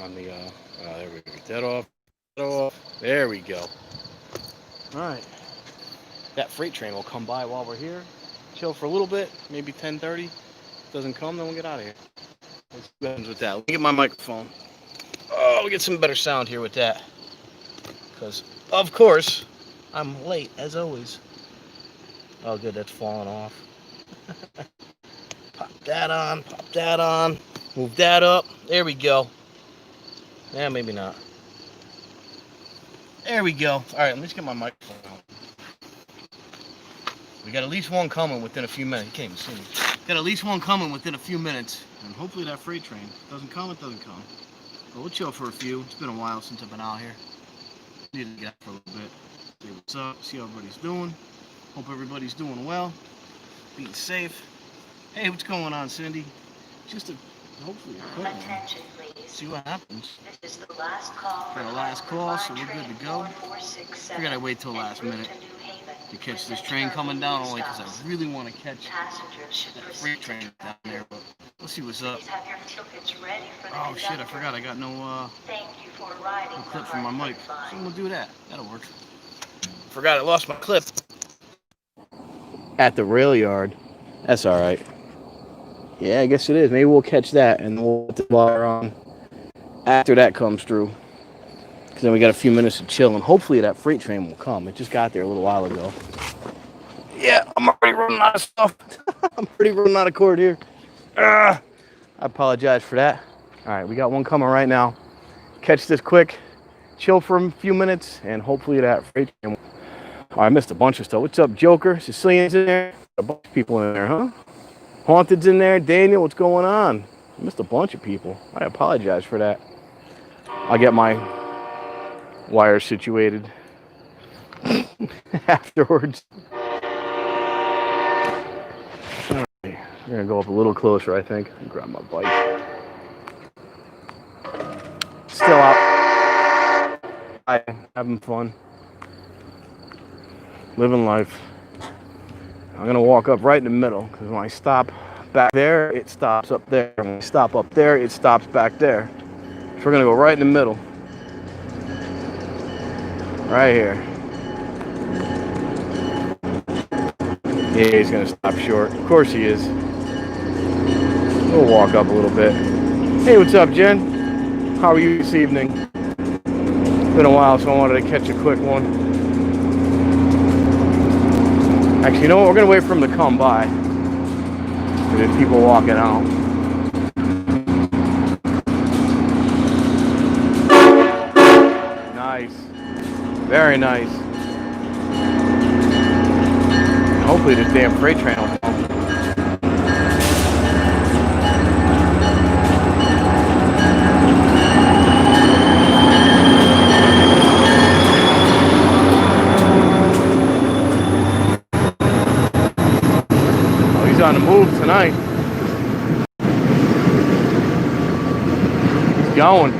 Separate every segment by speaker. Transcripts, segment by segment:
Speaker 1: on the, there we go. Get that off. That off. There we go. All right. That freight train will come by while we're here. Chill for a little bit, maybe 10:30. Doesn't come, then we'll get out of here. Let's see what happens with that. Let me get my microphone. Oh, we get some better sound here with that. Because, of course, I'm late, as always. Oh, good, that's falling off. Pop that on, pop that on. Move that up. There we go. Yeah, maybe not. There we go. All right, let me just get my microphone out. We got at least one coming within a few minutes. You can't even see me. Got at least one coming within a few minutes. And hopefully that freight train doesn't come, it doesn't come. But we'll chill for a few. It's been a while since I've been out here. Need to get out for a little bit. See what's up, see how everybody's doing. Hope everybody's doing well. Being safe. Hey, what's going on, Cindy? Just a hopefully a quick one. Attention, please. See what happens. This is the last call. Got a last call, so we're good to go. Figured I'd wait till last minute to catch this train coming down, only because I really want to catch that freight train down there. But let's see what's up. Oh shit! I forgot I got no clip for my mic. So I'm gonna do that. That'll work. Forgot I lost my clip at the rail yard. That's all right. Yeah, I guess it is. Maybe we'll catch that and we'll put the wire on after that comes through. Because then we got a few minutes to chill and hopefully that freight train will come. It just got there a little while ago. Yeah, I'm already running out of stuff. I'm already running out of cord here. I apologize for that. All right, we got one coming right now. Catch this quick, chill for a few minutes, and hopefully that freight train will... Oh, I missed a bunch of stuff. What's up, Joker? Sicilian's in there. A bunch of people in there, huh? Haunted's in there. Daniel, what's going on? I missed a bunch of people. I apologize for that. I'll get my wire situated afterwards. All right. We're going to go up a little closer, I think. Grab my bike. Still out. Having fun. Living life. I'm going to walk up right in the middle because when I stop back there, it stops up there. When I stop up there, it stops back there. So we're going to go right in the middle. Right here. Yeah, he's going to stop short. Of course he is. We'll walk up a little bit. Hey, what's up, Jen? How are you this evening? It's been a while, so I wanted to catch a quick one. Actually, you know what? We're going to wait for him to come by. There's people walking out. Nice. Very nice. Hopefully this damn freight train will come. On the move tonight. He's going.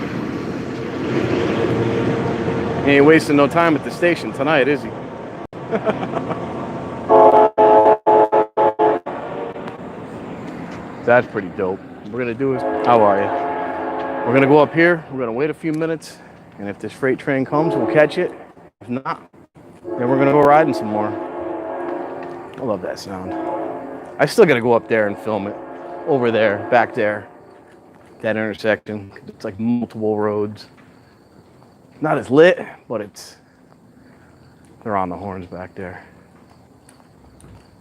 Speaker 1: He ain't wasting no time at the station tonight, is he? That's pretty dope. What we're gonna do is, how are you? We're gonna go up here. We're gonna wait a few minutes, and if this freight train comes, we'll catch it. If not, then we're gonna go riding some more. I love that sound. I still gotta go up there and film it. Over there, back there. That intersection. It's like multiple roads. Not as lit, but they're on the horns back there.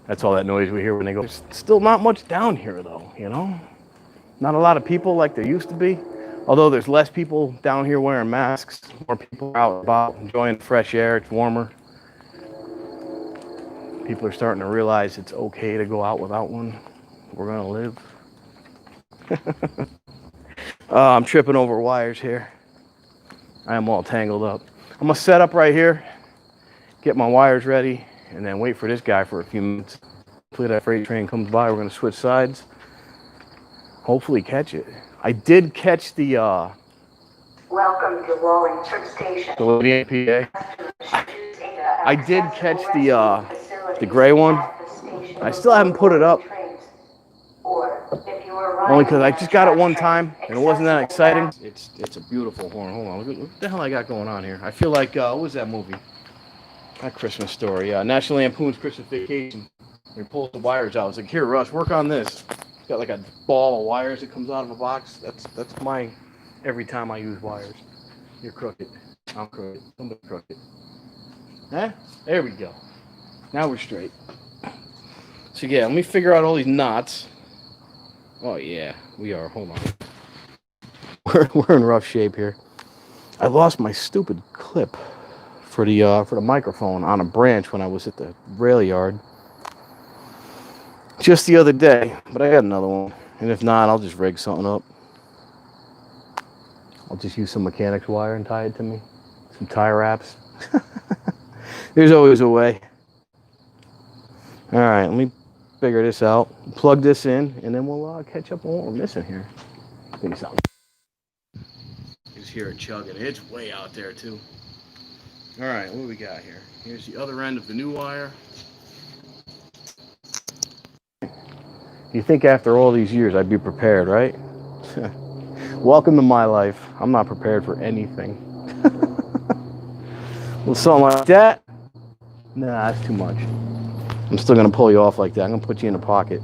Speaker 1: That's all that noise we hear when they go. There's still not much down here though, you know? Not a lot of people like there used to be. Although there's less people down here wearing masks. More people are out and about enjoying the fresh air. It's warmer. People are starting to realize it's okay to go out without one. We're gonna live. I'm tripping over wires here. I am all tangled up. I'm gonna set up right here, get my wires ready, and then wait for this guy for a few minutes. Hopefully that freight train comes by. We're gonna switch sides. Hopefully catch it. I did catch the welcome to Wallingford Station. The lady PA. I did catch the gray one. I still haven't put it up. Only because I just got it one time and it wasn't that exciting. It's a beautiful horn. Hold on, what the hell I got going on here? I feel like what was that movie? Not Christmas Story. National Lampoon's Christmas Vacation. He pulls the wires out. I was like, here, Russ, work on this. It's got like a ball of wires that comes out of a box. That's my every time I use wires. You're crooked. I'm crooked. Somebody crooked. Eh? There we go. Now we're straight. So yeah, let me figure out all these knots. Oh yeah, we are. Hold on. We're in rough shape here. I lost my stupid clip for the microphone on a branch when I was at the rail yard just the other day, but I got another one. And if not, I'll just rig something up. I'll just use some mechanics wire and tie it to me. Some tie wraps. There's always a way. All right, let me figure this out. Plug this in, and then we'll catch up on what we're missing here. I think it sounds. Just hear it chugging. It's way out there too. All right, what do we got here? Here's the other end of the new wire. You think after all these years I'd be prepared, right? Welcome to my life. I'm not prepared for anything. Well, something like that? Nah, that's too much. I'm still gonna pull you off like that. I'm gonna put you in a pocket.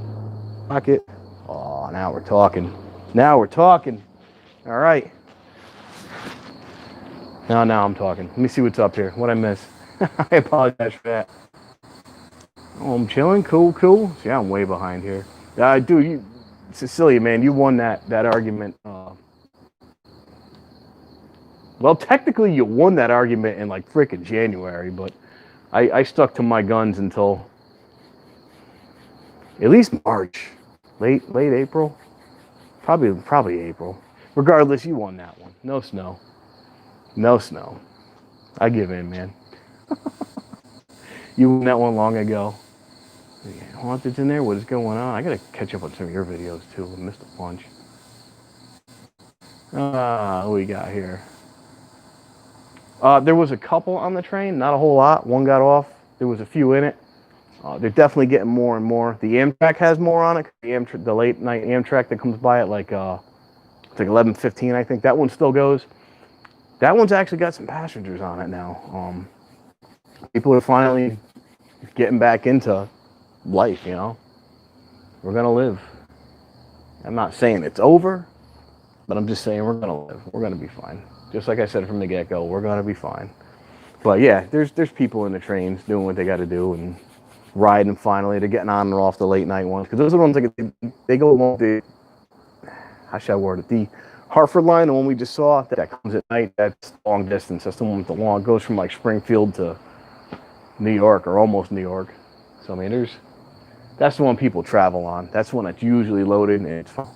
Speaker 1: Pocket. Oh, now we're talking. Now we're talking. All right. Now I'm talking. Let me see what's up here. What I miss? I apologize for that. Oh, I'm chilling. Cool. See, I'm way behind here. Dude, you, Cecilia, man, you won that argument. Well, technically, you won that argument in like frickin' January, but I stuck to my guns until at least March, late April, probably April. Regardless, you won that one. No snow. I give in, man. You won that one long ago. Haunted's in there. What is going on? I gotta catch up on some of your videos too. I missed a bunch. What we got here? There was a couple on the train, not a whole lot. One got off. There was a few in it. They're definitely getting more and more. The Amtrak has more on it. The late night Amtrak that comes by at like it's like 11:15, I think. That one still goes. That one's actually got some passengers on it now. People are finally getting back into life, you know. We're gonna live. I'm not saying it's over, but I'm just saying we're gonna live. We're gonna be fine. Just like I said from the get-go, we're gonna be fine. But yeah, there's people in the trains doing what they got to do and riding. Finally, they're getting on and off the late night ones because those are the ones that they go along the. How should I word it? The Hartford line, the one we just saw, that comes at night. That's long distance. That's the one with the long. It goes from like Springfield to New York or almost New York. So I mean, that's the one people travel on. That's the one that's usually loaded and it's fun.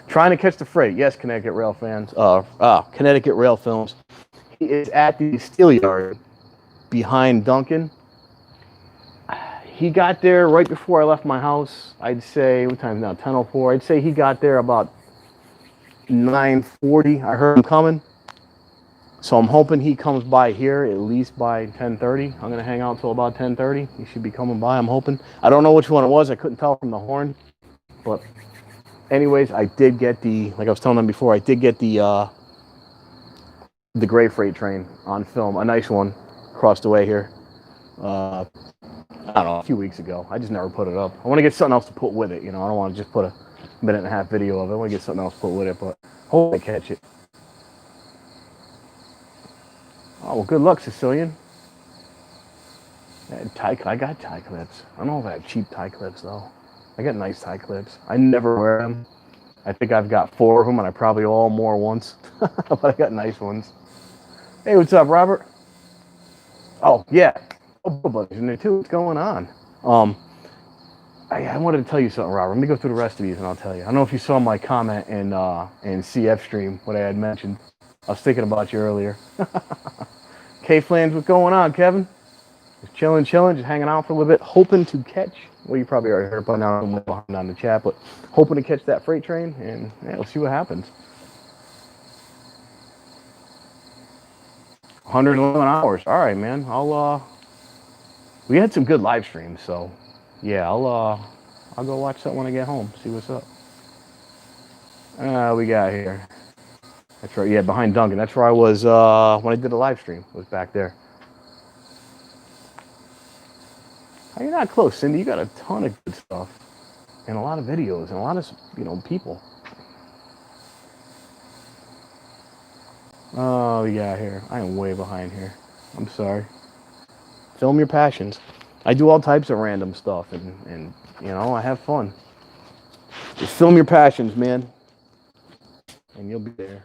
Speaker 1: Trying to catch the freight. Yes, Connecticut Rail fans. Connecticut Rail Films. He is at the steel yard behind Duncan. He got there right before I left my house. I'd say, what time is now? 10:04. I'd say he got there about 9:40. I heard him coming. So I'm hoping he comes by here at least by 10:30. I'm going to hang out until about 10:30. He should be coming by, I'm hoping. I don't know which one it was. I couldn't tell from the horn. But anyways, I did get like I was telling them before, I did get the gray freight train on film. A nice one across the way here. I don't know, a few weeks ago. I just never put it up. I want to get something else to put with it. You know, I don't want to just put a minute and a half video of it. I want to get something else to put with it, but hopefully I catch it. Oh, well, good luck, Sicilian. I got tie clips. I don't know if I have cheap tie clips, though. I got nice tie clips. I never wear them. I think I've got 4 of them, and I probably all more once. But I got nice ones. Hey, what's up, Robert? Oh, yeah. Oh, buddy's in there, too. What's going on? I wanted to tell you something, Robert. Let me go through the rest of these, and I'll tell you. I don't know if you saw my comment in CF stream, what I had mentioned. I was thinking about you earlier. K-Flans, what's going on, Kevin? Just chilling, just hanging out for a little bit, hoping to catch, well, you probably already heard by now, I'm behind on the chat, but hoping to catch that freight train, and yeah, we'll see what happens. 111 hours. All right, man. We had some good live streams, so yeah, I'll go watch that when I get home, see what's up. We got here. That's right. Yeah, behind Duncan. That's where I was when I did the live stream. I was back there. How you not close, Cindy? You got a ton of good stuff and a lot of videos and a lot of people. Oh, we got here. I am way behind here. I'm sorry. Film your passions. I do all types of random stuff and I have fun. Just film your passions, man, and you'll be there.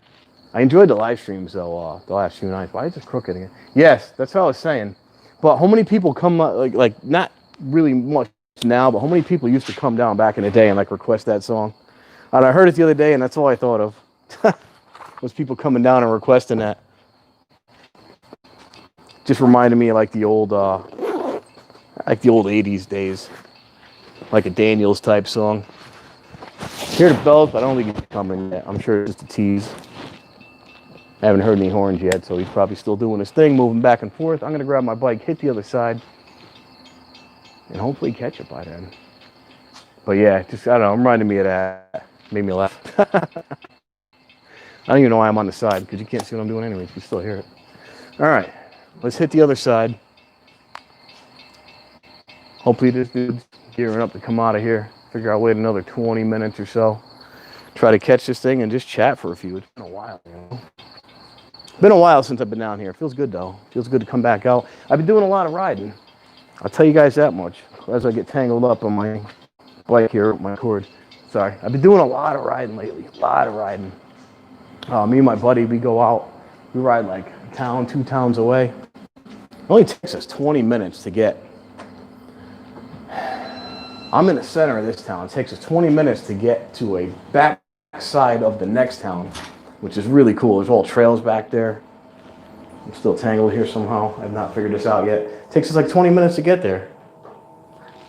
Speaker 1: I enjoyed the live streams though, the last few nights. Why is this crooked again? Yes, that's what I was saying. But how many people come like not really much now, but how many people used to come down back in the day and like request that song? And I heard it the other day, and that's all I thought of was people coming down and requesting that. Just reminded me of like the old '80s days, like a Daniels type song. Hear the bells, but I don't think he's coming yet. I'm sure it's just a tease. I haven't heard any horns yet, so he's probably still doing his thing, moving back and forth. I'm going to grab my bike, hit the other side, and hopefully catch it by then. But yeah, just, I don't know, reminded me of that. Made me laugh. I don't even know why I'm on the side, because you can't see what I'm doing anyways. You can still hear it. All right, let's hit the other side. Hopefully this dude's gearing up to come out of here. Figure I'll wait another 20 minutes or so. Try to catch this thing and just chat for a few. It's been a while, Been a while since I've been down here. It feels good though. Feels good to come back out. I've been doing a lot of riding. I'll tell you guys that much. As I get tangled up on my bike here, my cord. Sorry. I've been doing a lot of riding lately. A lot of riding. Me and my buddy, we go out. We ride like a town, 2 towns away. It only takes us 20 minutes to get. I'm in the center of this town. It takes us 20 minutes to get to a back side of the next town, which is really cool. There's all trails back there. I'm still tangled here somehow. I've not figured this out yet. It takes us like 20 minutes to get there,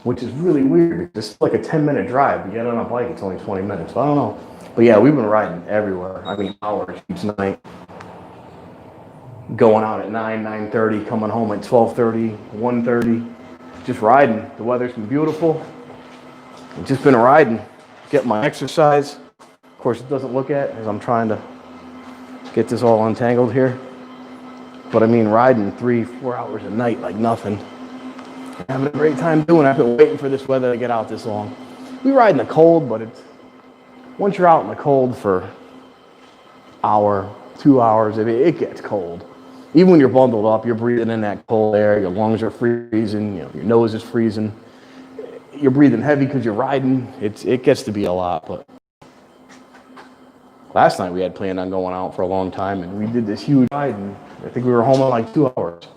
Speaker 1: which is really weird. It's like a 10-minute drive. You get on a bike, it's only 20 minutes. I don't know. But yeah, we've been riding everywhere. I mean, hours each night. Going out at 9, 9:30, coming home at 12:30, 1:30. Just riding. The weather's been beautiful. I've just been riding, get my exercise. Of course, it doesn't look at as I'm trying to get this all untangled here. But I mean, riding 3-4 hours a night like nothing. Having a great time doing it. I've been waiting for this weather to get out this long. We ride in the cold, but it's once you're out in the cold for an hour, 2 hours, it gets cold. Even when you're bundled up, you're breathing in that cold air. Your lungs are freezing. Your nose is freezing. You're breathing heavy because you're riding. It gets to be a lot. But last night we had planned on going out for a long time, and we did this huge ride, and I think we were home in like 2 hours.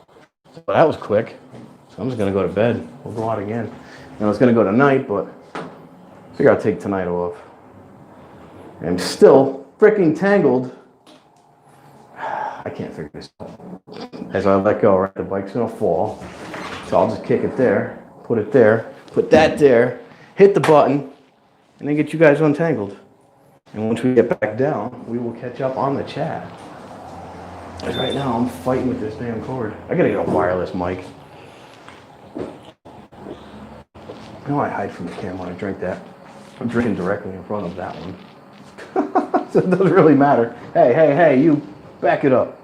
Speaker 1: But that was quick. So I'm just gonna go to bed. We'll go out again. And I was gonna go tonight, but I figure I'll take tonight off. I'm still freaking tangled. I can't figure this out. As I let go, right, the bike's gonna fall. So I'll just kick it there, put it there, put that there, hit the button, and then get you guys untangled. And once we get back down, we will catch up on the chat. Because right now I'm fighting with this damn cord. I gotta get a wireless mic. I know I hide from the camera when I drink that. I'm drinking directly in front of that one. So it doesn't really matter. Hey, you, back it up.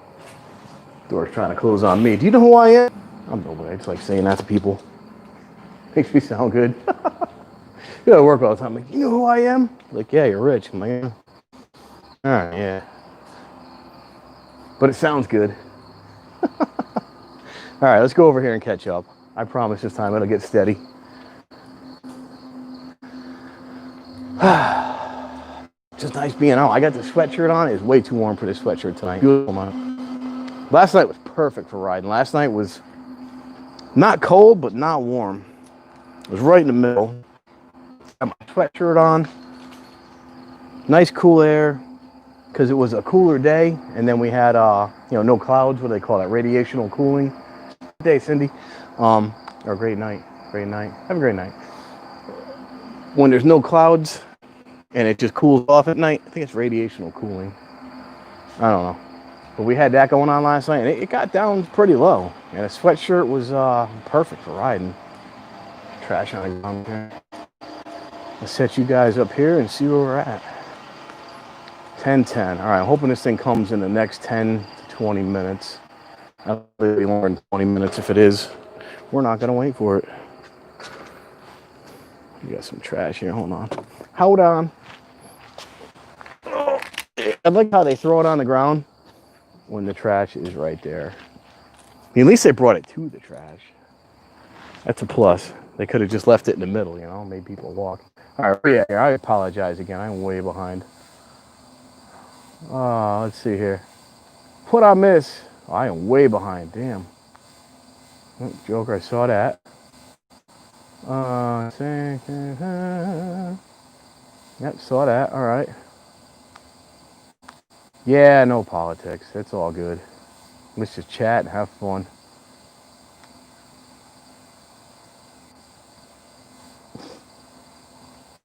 Speaker 1: Door's trying to close on me. Do you know who I am? I'm nobody. I just like saying that to people. Makes me sound good. You gotta work all the time. Like, you know who I am? Like, yeah, you're rich. I'm like, yeah. All right, yeah. But it sounds good. All right, let's go over here and catch up. I promise this time it'll get steady. Just nice being out. I got the sweatshirt on. It's way too warm for this sweatshirt tonight. Beautiful, man. Last night was perfect for riding. Last night was not cold, but not warm. It was right in the middle. I had my sweatshirt on. Nice cool air, because it was a cooler day, and then we had no clouds. What do they call that? Radiational cooling. Good day, Cindy. Or great night. Great night. Have a great night. When there's no clouds and it just cools off at night, I think it's radiational cooling. I don't know. But we had that going on last night, and it got down pretty low. And a sweatshirt was perfect for riding. Trash on the ground here. Let's set you guys up here and see where we're at. 10:10. All right, I'm hoping this thing comes in the next 10 to 20 minutes. I'll be longer than 20 minutes if it is. We're not gonna wait for it. You got some trash here. Hold on. Hold on. Oh, I like how they throw it on the ground when the trash is right there. I mean, at least they brought it to the trash. That's a plus. They could have just left it in the middle, you know, made people walk. All right, yeah, I apologize again. I'm way behind. Let's see here. What I miss? Oh, I am way behind. Damn. Oh, Joker, I saw that. Yep, saw that. All right. Yeah, no politics. It's all good. Let's just chat and have fun.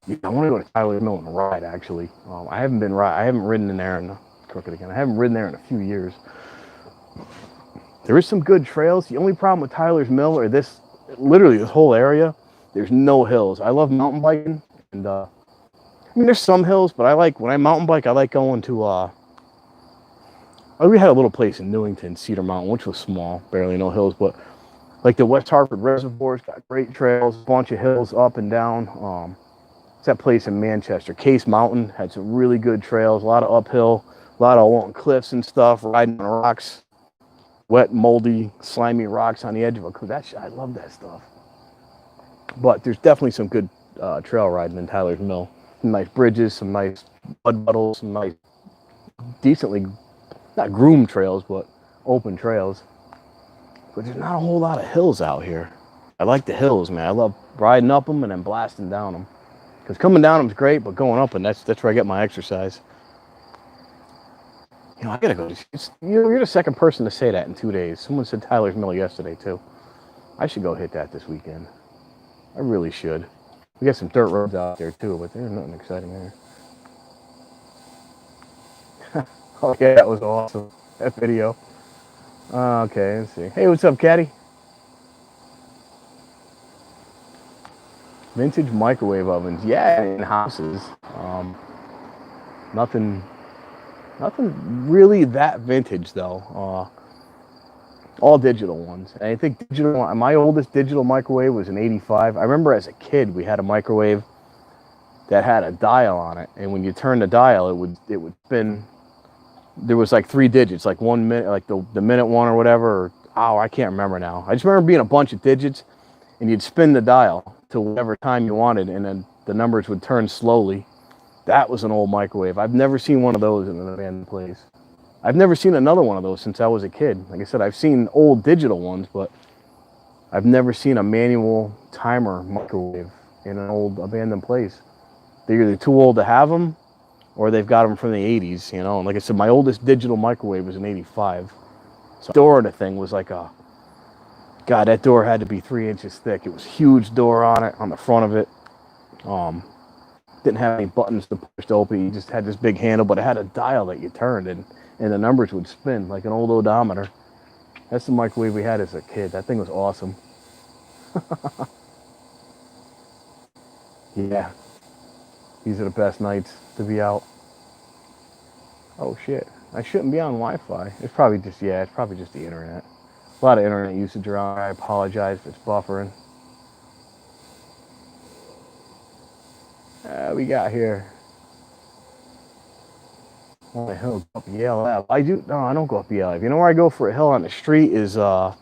Speaker 1: Yeah, I want to go to Tyler Mill and ride. Actually, I haven't ridden in there in Crooked again. I haven't ridden there in a few years. There is some good trails. The only problem with Tyler's Mill or literally this whole area, there's no hills. I love mountain biking, and I mean there's some hills, but when I mountain bike, I like going to. We had a little place in Newington, Cedar Mountain, which was small, barely no hills, but like the West Hartford Reservoir's got great trails, a bunch of hills up and down. It's that place in Manchester, Case Mountain, had some really good trails, a lot of uphill, a lot of along cliffs and stuff, riding on rocks, wet, moldy, slimy rocks on the edge of a cliff. I love that stuff. But there's definitely some good trail riding in Tyler's Mill. Some nice bridges, some nice mud puddles, some nice, decently, not groomed trails, but open trails. But there's not a whole lot of hills out here. I like the hills, man. I love riding up them and then blasting down them. Because coming down them is great, but going up, and that's where I get my exercise. You know, I gotta go. You're the second person to say that in 2 days. Someone said Tyler's Mill yesterday, too. I should go hit that this weekend. I really should. We got some dirt roads out there, too, but there's nothing exciting there. Oh, yeah, that was awesome. That video. Okay, let's see. Hey, what's up, Caddy? Vintage microwave ovens. Yeah, in houses. Nothing really that vintage, though. All digital ones. And I think my oldest digital microwave was an 85. I remember as a kid, we had a microwave that had a dial on it. And when you turned the dial, it would spin. There was like 3 digits, like 1 minute, like the minute one or whatever. I can't remember now. I just remember being a bunch of digits, and you'd spin the dial to whatever time you wanted, and then the numbers would turn slowly. That was an old microwave. I've never seen one of those in an abandoned place. I've never seen another one of those since I was a kid. Like I said, I've seen old digital ones, but I've never seen a manual timer microwave in an old abandoned place. They're either too old to have them, or they've got them from the 80s, you know. And like I said, my oldest digital microwave was an 85. So the door of the thing was like God, that door had to be 3 inches thick. It was a huge door on it, on the front of it. Didn't have any buttons to push to open. You just had this big handle, but it had a dial that you turned, and the numbers would spin like an old odometer. That's the microwave we had as a kid. That thing was awesome. Yeah. These are the best nights to be out. Oh, shit. I shouldn't be on Wi-Fi. It's probably just the internet. A lot of internet usage around. I apologize if it's buffering. We got here. On the hill, go up Yale Ave. No, I don't go up Yale Ave. You know where I go for a hill on the street is,
Speaker 2: Attention,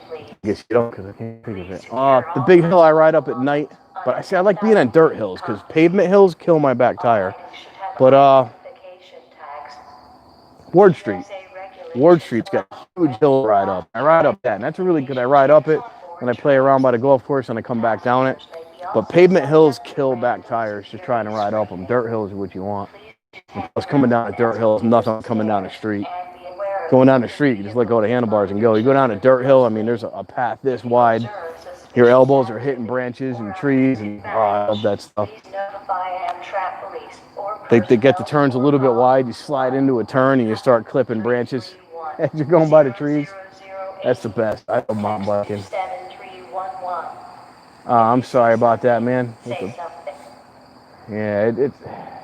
Speaker 2: please.
Speaker 1: I guess you don't, because I can't think of it. The big hill I ride up at night. But I like being on dirt hills, because pavement hills kill my back tire. But, Ward Street's got a huge hill to ride up. I ride up that, and that's really good. I ride up it, and I play around by the golf course, and I come back down it. But pavement hills kill back tires just trying to ride up them. Dirt hills are what you want. And plus, coming down a dirt hill is nothing coming down the street. Going down the street, you just let go of the handlebars and go. You go down a dirt hill, I mean, there's a path this wide. Your elbows are hitting branches and trees, and I love that stuff. They get the turns a little bit wide. You slide into a turn, and you start clipping branches as you're going by the trees. That's the best. I love mountain biking. I'm sorry about that, man. Yeah,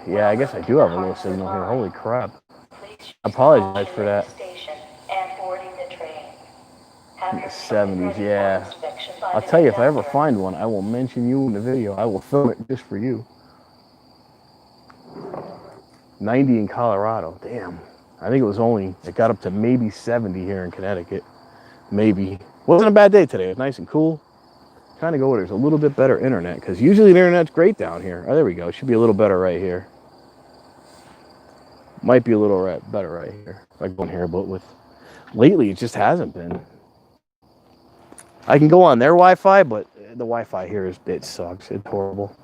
Speaker 1: yeah, I guess I do have a little signal here. Holy crap. I apologize for that. In the 70s, yeah. I'll tell you, if I ever find one, I will mention you in the video. I will film it just for you. 90 in Colorado. Damn. I think it got up to maybe 70 here in Connecticut. Maybe. Wasn't a bad day today. It was nice and cool. Trying to go where there's a little bit better internet, because usually the internet's great down here. Oh, there we go. It should be a little better right here. Might be a little better right here. If I go in here, but lately it just hasn't been. I can go on their Wi-Fi, but the Wi-Fi here it sucks. It's horrible.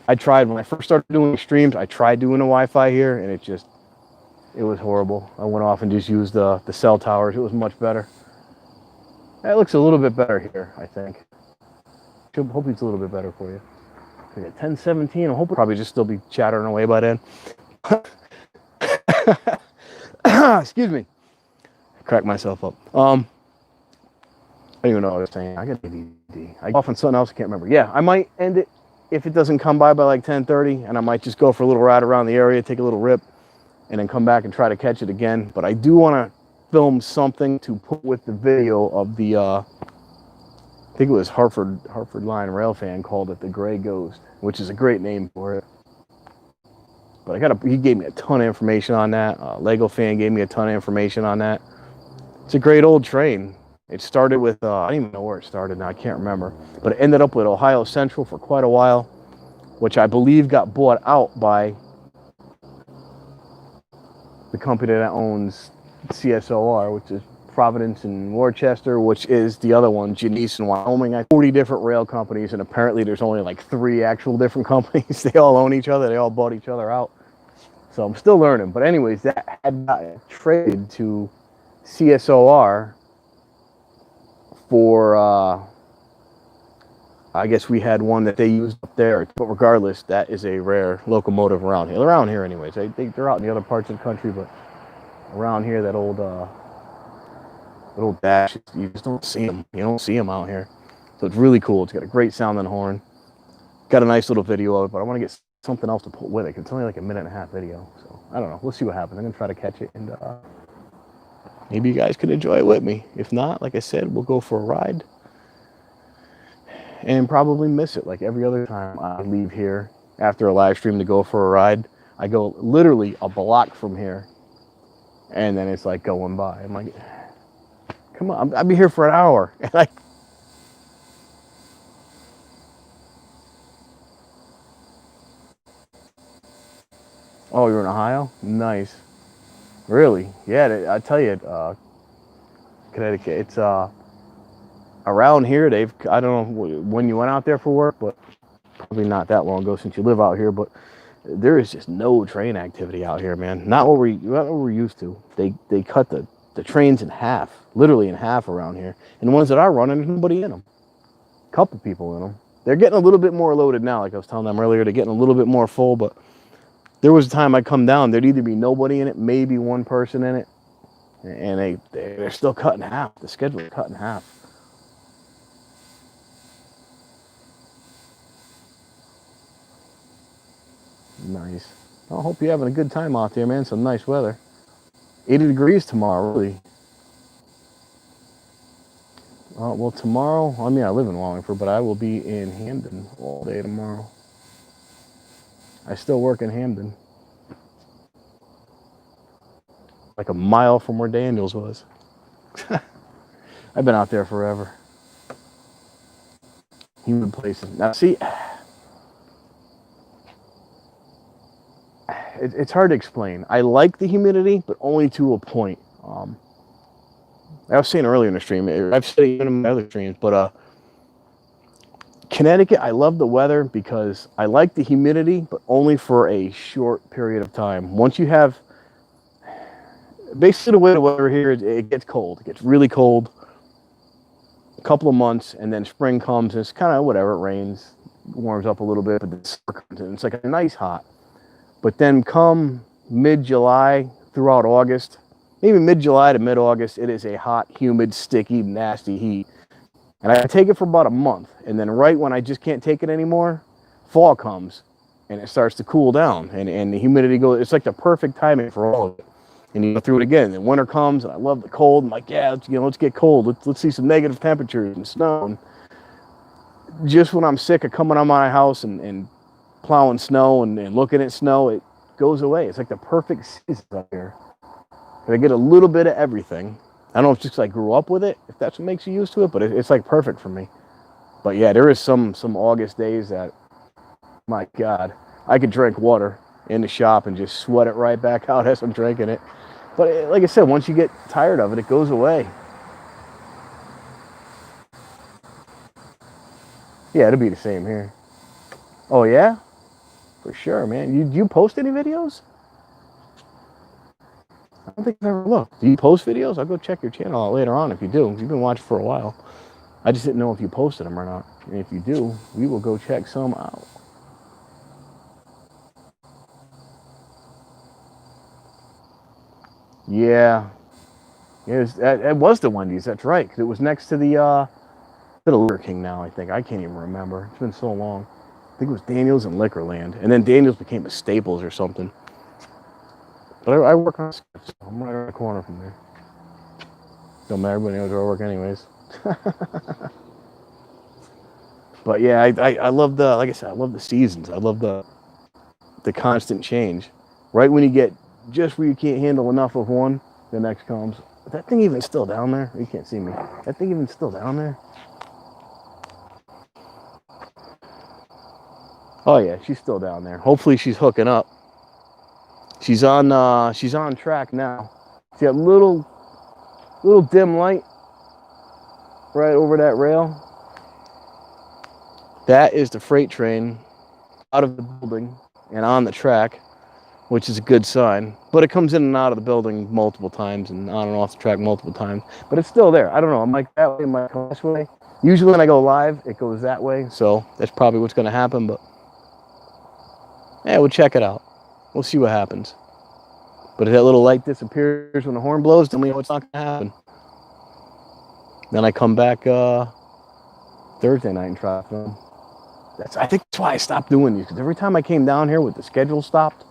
Speaker 1: I tried when I first started doing streams. I tried doing the Wi-Fi here, and it was horrible. I went off and just used the cell towers. It was much better. That looks a little bit better here, I think. Hopefully it's a little bit better for you. We got 10:17. I'm hoping probably just still be chattering away by then. Excuse me. I cracked myself up. I don't even know what I was saying. I got ADD. I go off on something else. I can't remember. Yeah, I might end it if it doesn't come by like 10:30, and I might just go for a little ride around the area, take a little rip, and then come back and try to catch it again. But I do want to film something to put with the video of the I think it was Hartford Line Railfan called it the Gray Ghost, which is a great name for it. But he gave me a ton of information on that. Lego Fan gave me a ton of information on that. It's a great old train. It started with, I don't even know where it started now, I can't remember. But it ended up with Ohio Central for quite a while, which I believe got bought out by the company that owns CSOR, which is Providence and Worcester, which is the other one, Genesee and Wyoming. I have 40 different rail companies, and apparently there's only like 3 actual different companies. They all own each other. They all bought each other out. So I'm still learning. But anyways, that had gotten traded to CSOR for, I guess we had one that they used up there. But regardless, that is a rare locomotive around here. Around here anyways. They're out in the other parts of the country, but around here, that old dash, you just don't see them. You don't see them out here. So it's really cool. It's got a great sounding horn. Got a nice little video of it, but I want to get something else to put with it. It's only like a 1.5-minute video. So I don't know. We'll see what happens. I'm going to try to catch it, and maybe you guys could enjoy it with me. If not, like I said, we'll go for a ride and probably miss it. Like every other time I leave here after a live stream to go for a ride, I go literally a block from here, and then it's like going by. I'm like, come on, I'll be here for an hour. And oh, you're in Ohio? Nice. Really? Yeah, I tell you, Connecticut, it's around here. I don't know when you went out there for work, but probably not that long ago since you live out here. But there is just no train activity out here, man. Not what we're used to. They cut the trains in half, literally in half around here. And the ones that are running, there's nobody in them. A couple people in them. They're getting a little bit more loaded now, like I was telling them earlier. They're getting a little bit more full, but there was a time I come down, there'd either be nobody in it, maybe one person in it, and they're still cutting half. The schedule is cut in half. Nice. I hope you're having a good time out there, man. Some nice weather. 80 degrees tomorrow, really. Well, tomorrow, I mean, I live in Wallingford, but I will be in Hamden all day tomorrow. I still work in Hamden. Like a mile from where Daniels was. I've been out there forever. Humid places. Now, see, it's hard to explain. I like the humidity, but only to a point. I was saying earlier in the stream, I've said it even in my other streams, but Connecticut, I love the weather because I like the humidity, but only for a short period of time. Once you have, basically the way the weather here, it gets cold. It gets really cold. A couple of months, and then spring comes, and it's kind of whatever, it rains, warms up a little bit, but then summer comes in. It's like a nice hot. But then come mid-July throughout August, maybe mid-July to mid-August, it is a hot, humid, sticky, nasty heat.
Speaker 2: And I take it for about a month. And then right when I just can't take it anymore, fall comes and it starts to cool down. And the humidity goes, it's like the perfect timing for all of it. And you go through it again. And winter comes and I love the cold. I'm like, yeah, let's get cold. Let's see some negative temperatures and snow. And just when I'm sick of coming on my house and plowing snow and looking at snow, it goes away. It's like the perfect season up here. I get a little bit of everything. I don't know if it's just I grew up with it, if that's what makes you used to it, but it's like perfect for me. But yeah, there is some August days that, my God, I could drink water in the shop and just sweat it right back out as I'm drinking it. But like I said, once you get tired of it, it goes away. Yeah, it'll be the same here. Oh yeah? For sure, man. You post any videos? I don't think I've ever looked. Do you post videos? I'll go check your channel out later on if you do. You've been watching for a while. I just didn't know if you posted them or not. And if you do, we will go check some out. Yeah. It was the Wendy's. That's right. 'Cause it was next to the Liquor King now, I think. I can't even remember. It's been so long. I think it was Daniels and Liquorland. And then Daniels became a Staples or something. But I work on Skips, so I'm right around the corner from there. Don't matter, everybody knows where I work anyways. But yeah, I love the, like I said, I love the seasons. I love the constant change. Right when you get just where you can't handle enough of one, the next comes. Is that thing even still down there? You can't see me. That thing even still down there? Oh yeah, she's still down there. Hopefully she's hooking up. She's on track now. See that little dim light right over that rail? That is the freight train out of the building and on the track, which is a good sign. But it comes in and out of the building multiple times and on and off the track multiple times. But it's still there. I don't know. I'm like that way, I'm like this way. Usually when I go live, it goes that way. So that's probably what's going to happen. But yeah, we'll check it out. We'll see what happens. But if that little light disappears when the horn blows, then we know it's not going to happen. Then I come back Thursday night and try to film. I think that's why I stopped doing these. Because every time I came down here with the schedule stopped,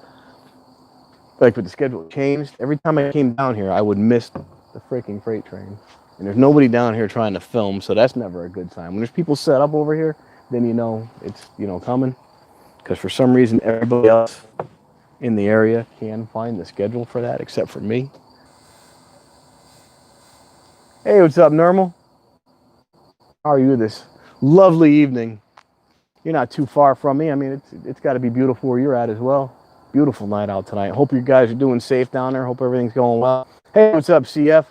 Speaker 2: like with the schedule changed, every time I came down here, I would miss the freaking freight train. And there's nobody down here trying to film, so that's never a good sign. When there's people set up over here, then you know it's, coming. Because for some reason, everybody else in the area can find the schedule for that, except for me. Hey, what's up, Normal? How are you this lovely evening? You're not too far from me. I mean, it's got to be beautiful where you're at as well. Beautiful night out tonight. Hope you guys are doing safe down there. Hope everything's going well. Hey, what's up, CF?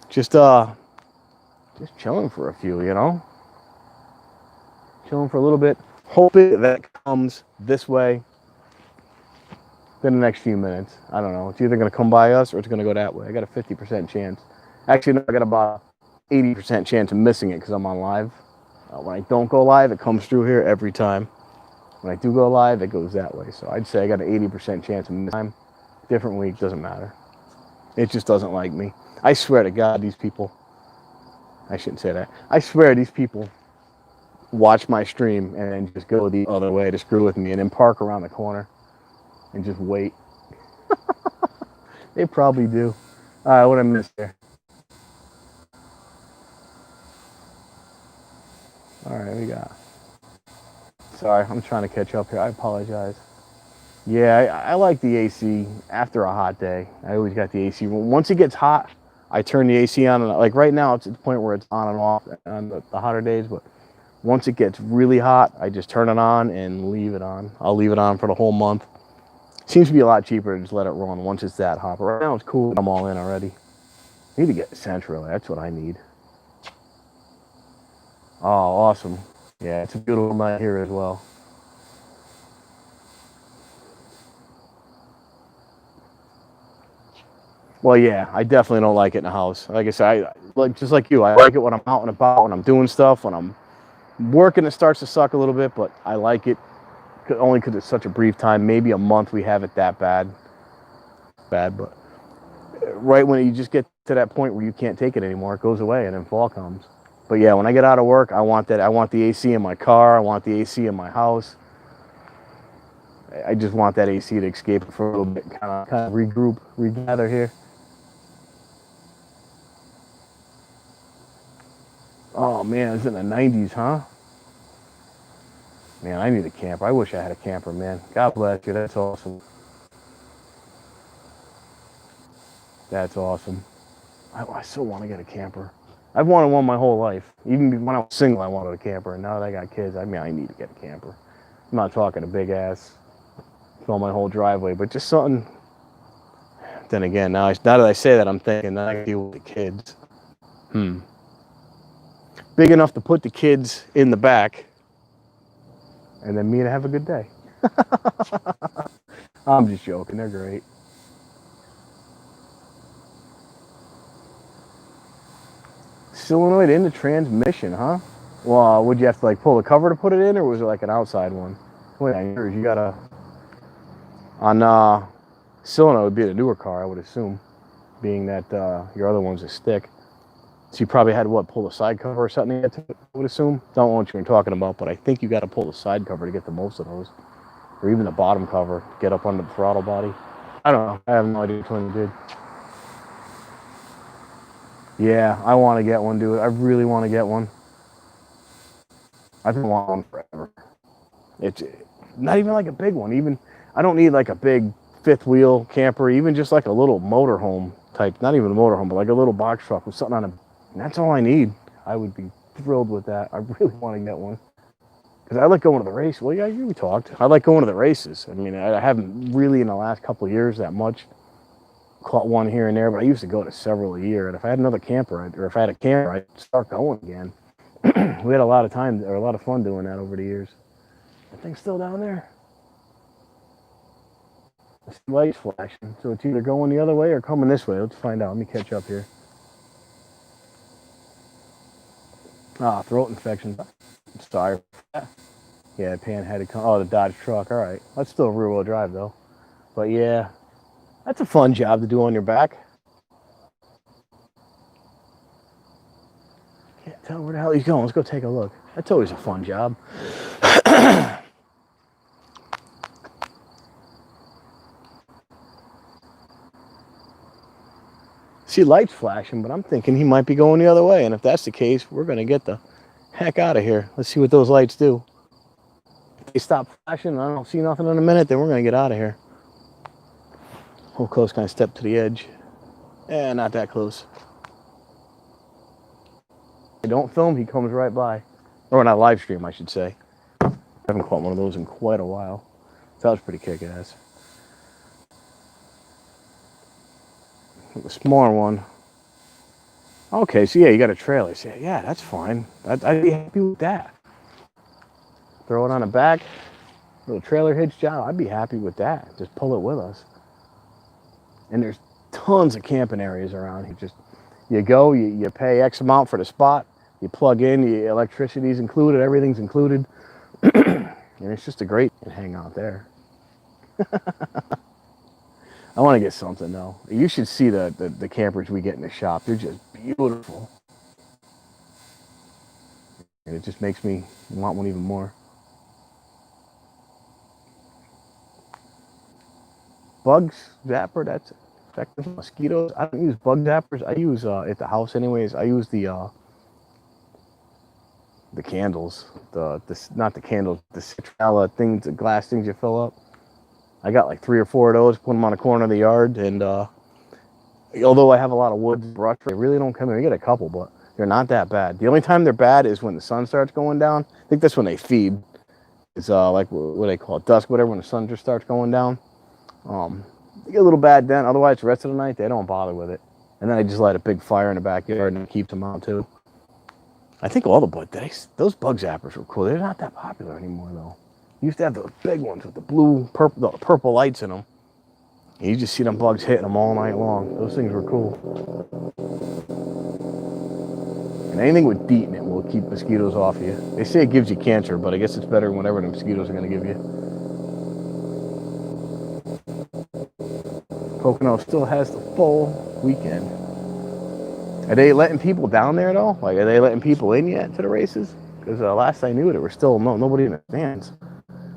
Speaker 2: Just chilling for a few, Chilling for a little bit. Hoping that comes this way in the next few minutes. I don't know. It's either going to come by us or it's going to go that way. I got a 50% chance. Actually, no, I got about 80% chance of missing it because I'm on live. When I don't go live, it comes through here every time. When I do go live, it goes that way. So I'd say I got an 80% chance of missing time. Different week, doesn't matter. It just doesn't like me. I swear to God, these people, I shouldn't say that. I swear these people watch my stream and then just go the other way to screw with me and then park around the corner and just wait. They probably do. All right, what did I miss there? All right, we got. Sorry, I'm trying to catch up here. I apologize. Yeah, I like the AC after a hot day. I always got the AC. Once it gets hot, I turn the AC on. And like right now, it's at the point where it's on and off on the hotter days. But once it gets really hot, I just turn it on and leave it on. I'll leave it on for the whole month. Seems to be a lot cheaper to just let it run once it's that hot. But right now, it's cool. I'm all in already. I need to get central. That's what I need. Oh, awesome. Yeah, it's a beautiful night here as well. Well, yeah, I definitely don't like it in the house. Like I said, just like you, I like it when I'm out and about, when I'm doing stuff, when I'm working. It starts to suck a little bit, but I like it only because it's such a brief time. Maybe a month we have it that bad, but right when you just get to that point where you can't take it anymore, it goes away, and then fall comes. But yeah, when I get out of work, I want that. I want the AC in my car. I want the AC in my house. I just want that AC to escape for a little bit, kind of regroup, regather here. Oh man, it's in the 90s, huh? Man, I need a camper. I wish I had a camper, man. God bless you. That's awesome. That's awesome. I still want to get a camper. I've wanted one my whole life. Even when I was single, I wanted a camper. And now that I got kids, I mean, I need to get a camper. I'm not talking a big ass, fill my whole driveway, but just something. Then again, now that I say that, I'm thinking that I can deal with the kids. Big enough to put the kids in the back, and then me to have a good day. I'm just joking. They're great. Solenoid in the transmission, huh? Well, would you have to like pull the cover to put it in, or was it like an outside one? Wait, you gotta on solenoid would be the newer car, I would assume, being that your other one's a stick. So you probably had to pull the side cover or something to get to it, I would assume. Don't know what you're talking about, but I think you got to pull the side cover to get to most of those, or even the bottom cover to get up under the throttle body. I don't know. I have no idea which one you did. Yeah, I want to get one, dude. I really want to get one. I've been wanting one forever. It's not even like a big one. Even I don't need like a big fifth wheel camper. Even just like a little motorhome type. Not even a motorhome, but like a little box truck with something on it. And that's all I need. I would be thrilled with that. I really want to get one because I like going to the race. Well, yeah, we talked. I like going to the races. I mean, I haven't really in the last couple of years that much. Caught one here and there, but I used to go to several a year. And if I had another camper, or if I had a camper, I'd start going again. We had a lot of time or a lot of fun doing that over the years. That thing's still down there. The light's flashing, so it's either going the other way or coming this way. Let's find out. Let me catch up here. Ah, throat infection. Sorry. Yeah, pan had to come. Oh, the Dodge truck. All right, that's still rear-wheel drive though. But yeah, that's a fun job to do on your back. Can't tell where the hell he's going. Let's go take a look. That's always a fun job. See lights flashing, but I'm thinking he might be going the other way. And if that's the case, we're going to get the heck out of here. Let's see what those lights do. If they stop flashing and I don't see nothing in a minute, then we're going to get out of here. Hold close, kind of step to the edge. Eh, not that close. I don't film, he comes right by. Or not live stream, I should say. I haven't caught one of those in quite a while. So that was pretty kick-ass. The smaller one. Okay, so yeah, you got a trailer. So yeah, that's fine. I'd be happy with that. Throw it on the back, little trailer hitch job. I'd be happy with that. Just pull it with us. And there's tons of camping areas around here. Just you go, you pay X amount for the spot. You plug in, the electricity's included, everything's included, and it's just a great and hang out there. I want to get something though. You should see the campers we get in the shop. They're just beautiful. And it just makes me want one even more. Bugs zapper, that's effective. Mosquitoes, I don't use bug zappers. I use at the house anyways. I use the candles, not the candles, the citronella things, the glass things you fill up. I got like 3 or 4 of those. Put them on the corner of the yard, and although I have a lot of wood brush, they really don't come in. I get a couple, but they're not that bad. The only time they're bad is when the sun starts going down. I think that's when they feed. It's like what they call it, dusk, whatever. When the sun just starts going down, they get a little bad then. Otherwise, the rest of the night they don't bother with it. And then I just light a big fire in the backyard and it keeps them out too. I think all the those bug zappers were cool. They're not that popular anymore though. You used to have those big ones with the purple lights in them. And you just see them bugs hitting them all night long. Those things were cool. And anything with DEET in it will keep mosquitoes off you. They say it gives you cancer, but I guess it's better than whatever the mosquitoes are going to give you. Pocono still has the full weekend. Are they letting people down there though? Like, are they letting people in yet to the races? Because last I knew, there were still nobody in the stands.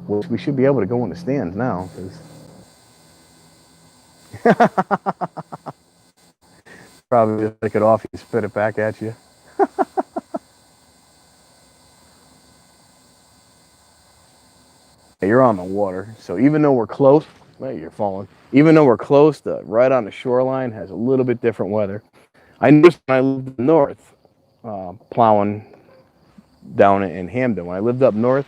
Speaker 2: Which we should be able to go in the stands now. Probably just take it off and spit it back at you. You're on the water, so even though we're close, well, you're falling. Even though we're close, right on the shoreline has a little bit different weather. I noticed when I lived north, plowing down in Hamden. When I lived up north,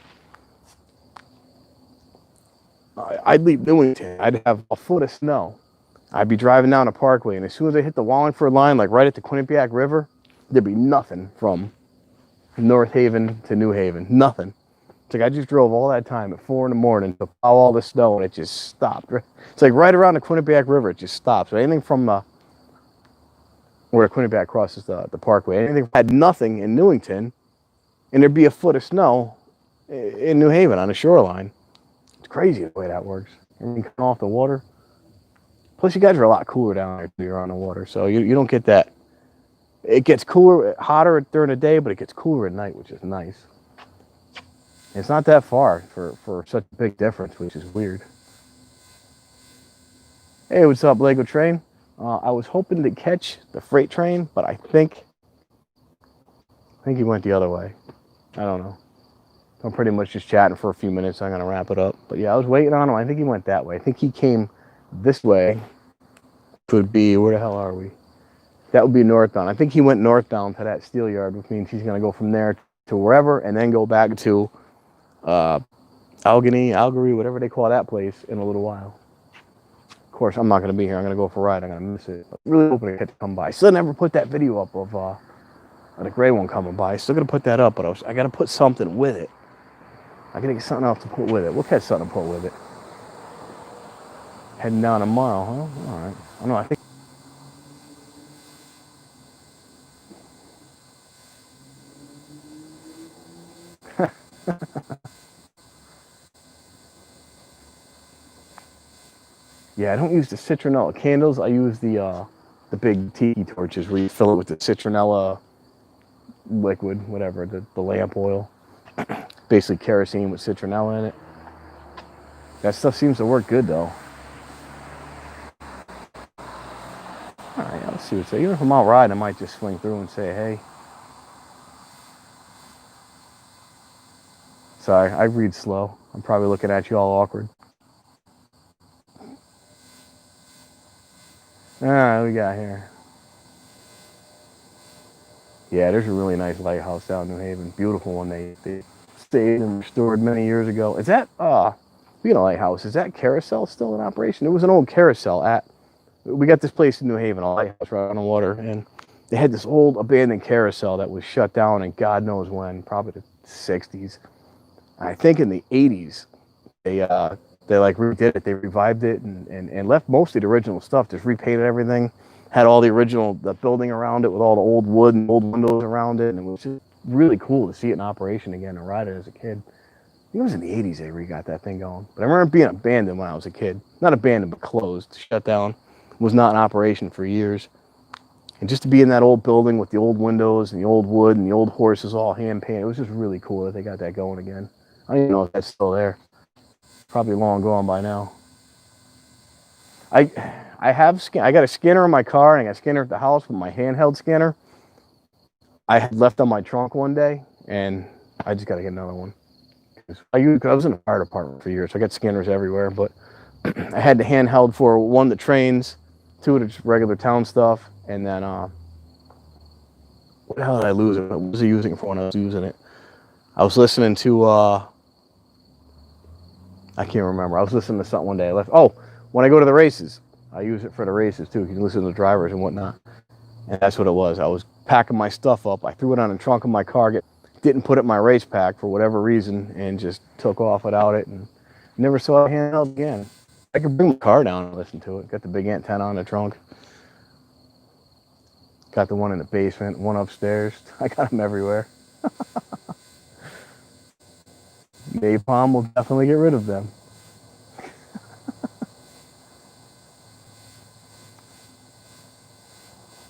Speaker 2: I'd leave Newington. I'd have a foot of snow. I'd be driving down a parkway, and as soon as I hit the Wallingford line, like right at the Quinnipiac River, there'd be nothing from North Haven to New Haven. Nothing. It's like I just drove all that time at 4 in the morning to plow all the snow, and it just stopped. It's like right around the Quinnipiac River, it just stops. So anything from where the Quinnipiac crosses the parkway, anything had nothing in Newington, and there'd be a foot of snow in New Haven on the shoreline. It's crazy the way that works. Everything coming off the water. Plus, you guys are a lot cooler down there when you're on the water, so you don't get that. It gets cooler, hotter during the day, but it gets cooler at night, which is nice. It's not that far for such a big difference, which is weird. Hey, what's up, Lego Train? I was hoping to catch the freight train, but I think he went the other way. I don't know. I'm pretty much just chatting for a few minutes. I'm gonna wrap it up. But yeah, I was waiting on him. I think he went that way. I think he came this way. Which would be, where the hell are we? That would be northbound. I think he went northbound to that steel yard, which means he's gonna go from there to wherever, and then go back to Algary, whatever they call that place, in a little while. Of course, I'm not going to be here. I'm going to go for a ride. I'm going to miss it. But really hoping to get to come by. Still never put that video up of the gray one coming by. Still going to put that up, but I got to put something with it. I got to get something else to put with it. We'll catch something to put with it. Heading down tomorrow, huh? All right. I don't know. I think. Yeah, I don't use the citronella candles. I use the big tiki torches where you fill it with the citronella liquid, whatever, the lamp oil. Basically kerosene with citronella in it. That stuff seems to work good though. Alright, let's see what's there. Even if I'm out riding, I might just swing through and say, hey. Sorry, I read slow. I'm probably looking at you all awkward. Alright, what we got here? Yeah, there's a really nice lighthouse down in New Haven. Beautiful one they stayed and restored many years ago. Is that, speaking of lighthouse, is that carousel still in operation? It was an old carousel we got this place in New Haven, a lighthouse right on the water, and they had this old abandoned carousel that was shut down in God knows when, probably the 60s. I think in the 80s, they like redid it. They revived it and left most of the original stuff, just repainted everything, had all the building around it with all the old wood and old windows around it, and it was just really cool to see it in operation again and ride it as a kid. I think it was in the 80s they re-got that thing going. But I remember it being abandoned when I was a kid. Not abandoned, but closed, shut down. Was not in operation for years. And just to be in that old building with the old windows and the old wood and the old horses all hand painted, it was just really cool that they got that going again. I don't even know if that's still there. Probably long gone by now. I got a scanner in my car and I got a scanner at the house with my handheld scanner. I had left on my trunk one day and I just got to get another one. I was in the fire department for years, so I got scanners everywhere, but I had the handheld for one, the trains, two, the regular town stuff, and then what the hell did I lose it? What was I using it for when I was using it? I was listening to I can't remember. I was listening to something one day. I left. Oh, when I go to the races, I use it for the races too. You can listen to the drivers and whatnot. And that's what it was. I was packing my stuff up. I threw it on the trunk of my car. Didn't put it in my race pack for whatever reason, and just took off without it, and never saw a handheld again. I could bring my car down and listen to it. Got the big antenna on the trunk. Got the one in the basement, one upstairs. I got them everywhere. Napalm will definitely get rid of them.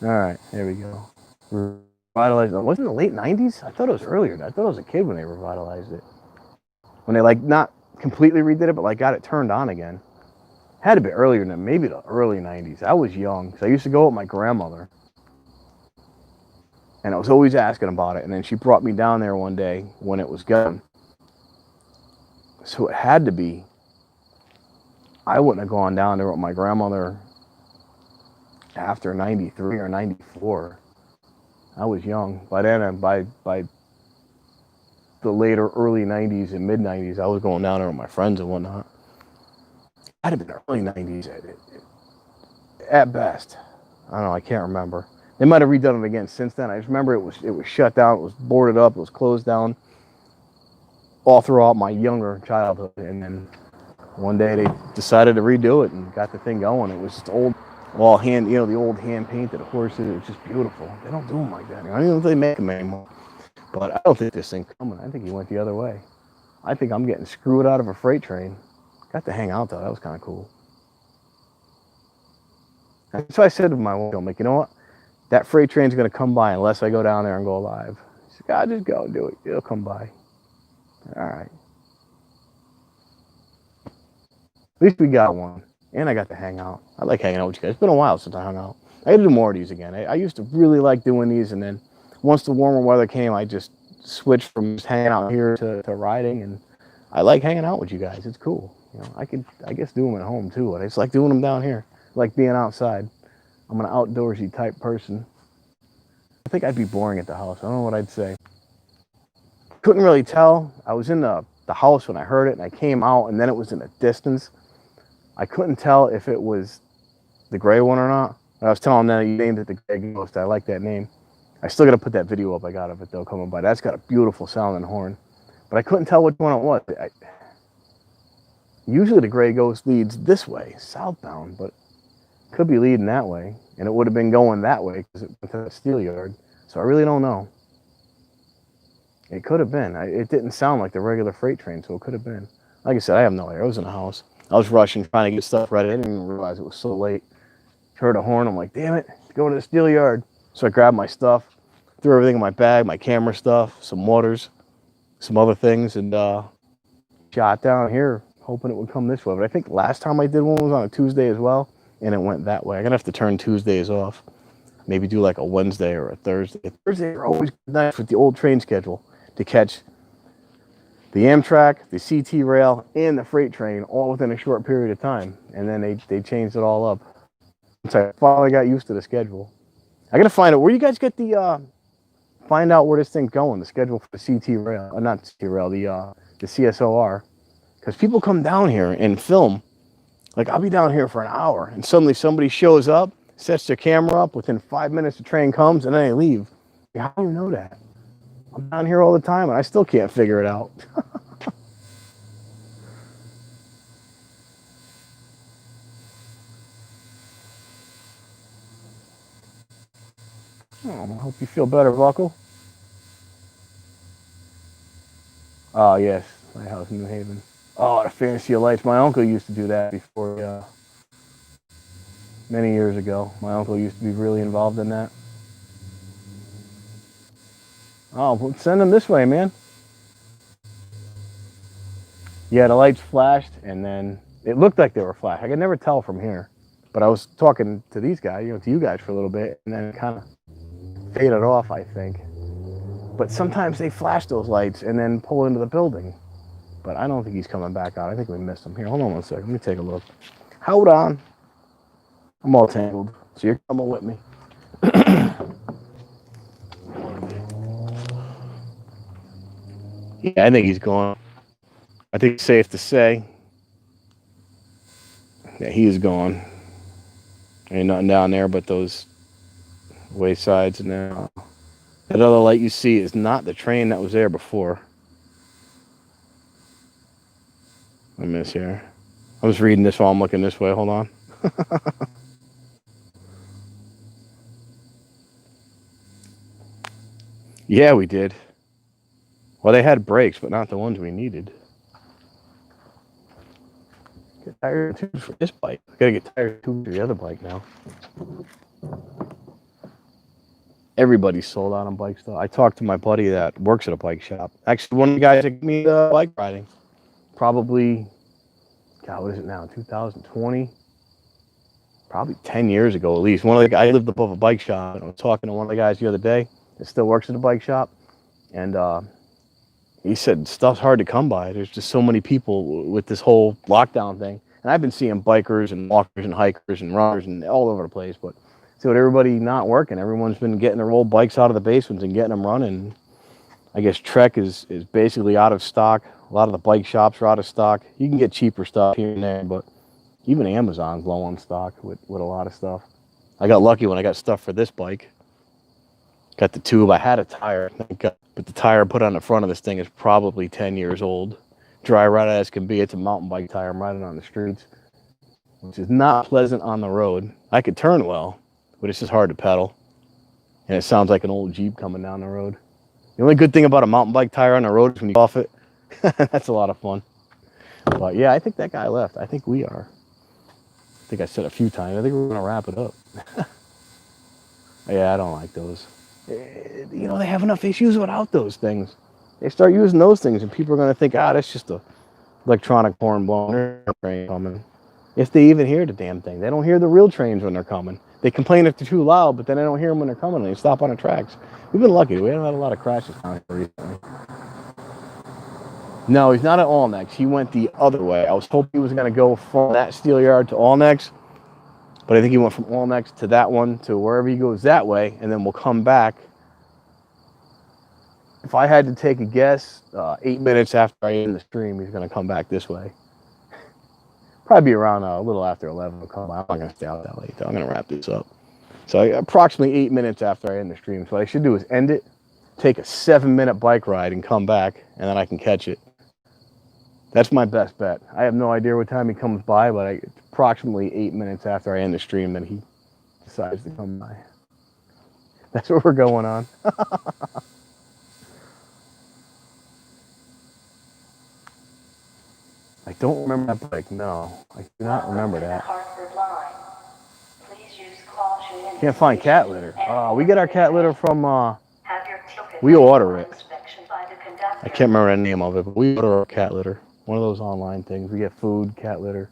Speaker 2: All right, here we go. revitalized it. Wasn't it the late 90s? I thought it was earlier. I thought I was a kid when they revitalized it. When they like not completely redid it, but like got it turned on again. Had to be earlier than that, maybe the early 90s. I was young, because I used to go with my grandmother. And I was always asking about it. And then she brought me down there one day when it was gone. So it had to be. I wouldn't have gone down there with my grandmother after 93 or 94. I was young. By then, by the later early 90s and mid 90s, I was going down there with my friends and whatnot. It had to be the early 90s at best. I don't know, I can't remember. They might have redone it again since then. I just remember it was shut down, it was boarded up, it was closed down all throughout my younger childhood. And then one day they decided to redo it and got the thing going. It was old, all hand, the old hand painted horses. It was just beautiful. They don't do them like that. I don't even know if they make them anymore. But I don't think this thing's coming. I think he went the other way. I think I'm getting screwed out of a freight train. Got to hang out though. That was kind of cool. And so I said to my wife, I'm like, you know what? That freight train's going to come by unless I go down there and go live. She said, God, just go and do it. It'll come by. All right. At least we got one. And I got to hang out. I like hanging out with you guys. It's been a while since I hung out. I got to do more of these again. I used to really like doing these, and then once the warmer weather came, I just switched from just hanging out here to riding, and I like hanging out with you guys. It's cool. I guess do them at home too, but I just like doing them down here. I like being outside. I'm an outdoorsy type person. I think I'd be boring at the house. I don't know what I'd say. Couldn't really tell. I was in the house when I heard it, and I came out, and then it was in the distance. I couldn't tell if it was the gray one or not. I was telling them that you named it the Gray Ghost. I like that name. I still got to put that video up I got of it though coming by. That's got a beautiful sounding horn, but I couldn't tell which one it was. Usually the Gray Ghost leads this way, southbound, but could be leading that way, and it would have been going that way because it went to the steel yard. So I really don't know. It could have been. It didn't sound like the regular freight train, so it could have been. Like I said, I have no idea. I was in the house. I was rushing, trying to get stuff ready. I didn't even realize it was so late. Heard a horn. I'm like, damn it, go to the steel yard. So I grabbed my stuff, threw everything in my bag, my camera stuff, some waters, some other things, and shot down here, hoping it would come this way. But I think last time I did one was on a Tuesday as well, and it went that way. I'm going to have to turn Tuesdays off. Maybe do like a Wednesday or a Thursday. Thursdays are always nice with the old train schedule to catch the Amtrak, the CT rail, and the freight train all within a short period of time. And then they changed it all up. Once I finally got used to the schedule. I gotta find out where you guys get the find out where this thing's going, the schedule for the CT rail, not CT rail, the CSOR. Because people come down here and film. Like I'll be down here for an hour and suddenly somebody shows up, sets their camera up, within 5 minutes the train comes and then they leave. How do you know that? I'm down here all the time and I still can't figure it out. Oh, I hope you feel better, Buckle. Oh, yes, my house in New Haven. Oh, the Fantasy of Lights. My uncle used to do that before, many years ago. My uncle used to be really involved in that. Oh, well, send them this way, man. Yeah, the lights flashed, and then it looked like they were flashed. I could never tell from here. But I was talking to these guys, to you guys for a little bit, and then it kind of faded off, I think. But sometimes they flash those lights and then pull into the building. But I don't think he's coming back out. I think we missed him. Here, hold on one second. Let me take a look. Hold on. I'm all tangled, so you're coming with me. Yeah, I think he's gone. I think it's safe to say that he is gone. Ain't nothing down there but those waysides now. That other light you see is not the train that was there before. I miss here. I was reading this while I'm looking this way. Hold on. Yeah, we did. Well, they had brakes, but not the ones we needed. Get tire tubes for this bike. I gotta get tire tubes for the other bike now. Everybody's sold out on bike stuff. I talked to my buddy that works at a bike shop. Actually, one of the guys that gave me the bike riding. Probably, God, what is it now? 2020? Probably 10 years ago at least. One of the guys, I lived above a bike shop, and I was talking to one of the guys the other day that still works at a bike shop, and he said stuff's hard to come by. There's just so many people with this whole lockdown thing. And I've been seeing bikers and walkers and hikers and runners and all over the place, but see with everybody not working, everyone's been getting their old bikes out of the basements and getting them running. I guess Trek is basically out of stock. A lot of the bike shops are out of stock. You can get cheaper stuff here and there, but even Amazon's low on stock with a lot of stuff. I got lucky when I got stuff for this bike. Got the tube. I had a tire, but the tire I put on the front of this thing is probably 10 years old. Dry rot as can be. It's a mountain bike tire. I'm riding on the streets, which is not pleasant on the road. I could turn well, but it's just hard to pedal. And it sounds like an old Jeep coming down the road. The only good thing about a mountain bike tire on the road is when you off it. That's a lot of fun. But yeah, I think that guy left. I think we are. I think I said a few times. I think we're going to wrap it up. Yeah, I don't like those. You know, they have enough issues without those things. They start using those things, and people are going to think, that's just a electronic horn blowing train coming. If they even hear the damn thing. They don't hear the real trains when they're coming. They complain if they're too loud, but then they don't hear them when they're coming, and they stop on the tracks. We've been lucky. We haven't had a lot of crashes down here recently. No, he's not at Allnex. He went the other way. I was hoping he was going to go from that steel yard to Allnex, but I think he went from Allnex to that one to wherever he goes that way, and then we'll come back. If I had to take a guess, 8 minutes after I end the stream, he's going to come back this way. Probably be around a little after 11. I'm not going to stay out that late. I'm going to wrap this up. So approximately 8 minutes after I end the stream. So what I should do is end it, take a 7-minute bike ride, and come back, and then I can catch it. That's my best bet. I have no idea what time he comes by, but it's approximately 8 minutes after I end the stream that he decides to come by. That's what we're going on. I don't remember that bike. No, I do not remember that. Can't find cat litter. We get our cat litter from, we order it. I can't remember the name of it, but we order our cat litter. One of those online things. We get food, cat litter,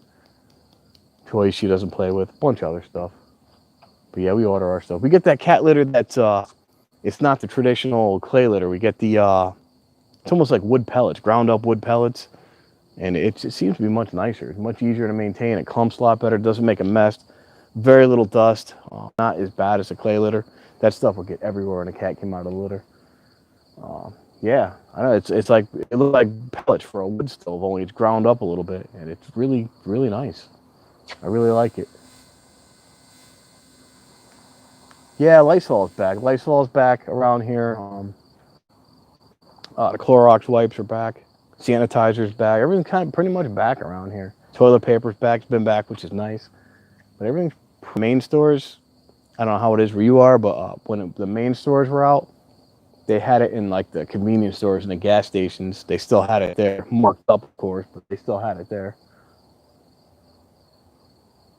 Speaker 2: toys she doesn't play with, a bunch of other stuff. But yeah, we order our stuff. We get that cat litter that's, it's not the traditional clay litter. We get the, it's almost like wood pellets, ground up wood pellets. And it seems to be much nicer. It's much easier to maintain. It clumps a lot better. It doesn't make a mess. Very little dust. Not as bad as a clay litter. That stuff will get everywhere when a cat came out of the litter. Yeah, I know. It's like, it looks like pellets for a wood stove, only it's ground up a little bit, and it's really, really nice. I really like it. Yeah, Lysol's back. Lysol's back around here. The Clorox wipes are back. Sanitizer's back. Everything's kind of pretty much back around here. Toilet paper's back. It's been back, which is nice. But everything's main stores. I don't know how it is where you are, but when the main stores were out, they had it in like the convenience stores and the gas stations. They still had it there, marked up, of course, but they still had it there.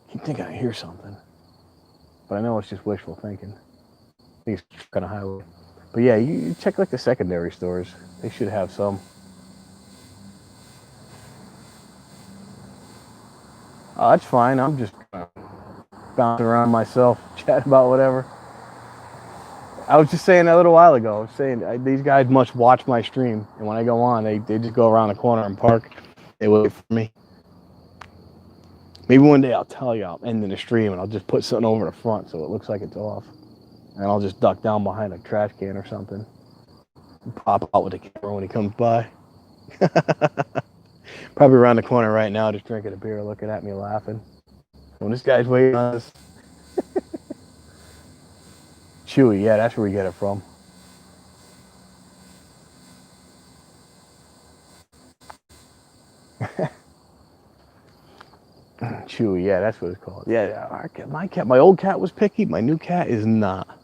Speaker 2: I keep thinking I hear something, but I know it's just wishful thinking. I think it's kind of highway. But yeah, you check like the secondary stores. They should have some. Oh, that's fine. I'm just bouncing around myself, chatting about whatever. I was just saying that a little while ago. I was saying these guys must watch my stream, and when I go on, they just go around the corner and park. They wait for me. Maybe one day I'll tell you I'll end the stream and I'll just put something over the front so it looks like it's off, and I'll just duck down behind a trash can or something, and pop out with the camera when he comes by. Probably around the corner right now, just drinking a beer, looking at me, laughing. When this guy's waiting on us. Chewy, yeah, that's where we get it from. Chewy, yeah, that's what it's called. Yeah, my old cat was picky. My new cat is not.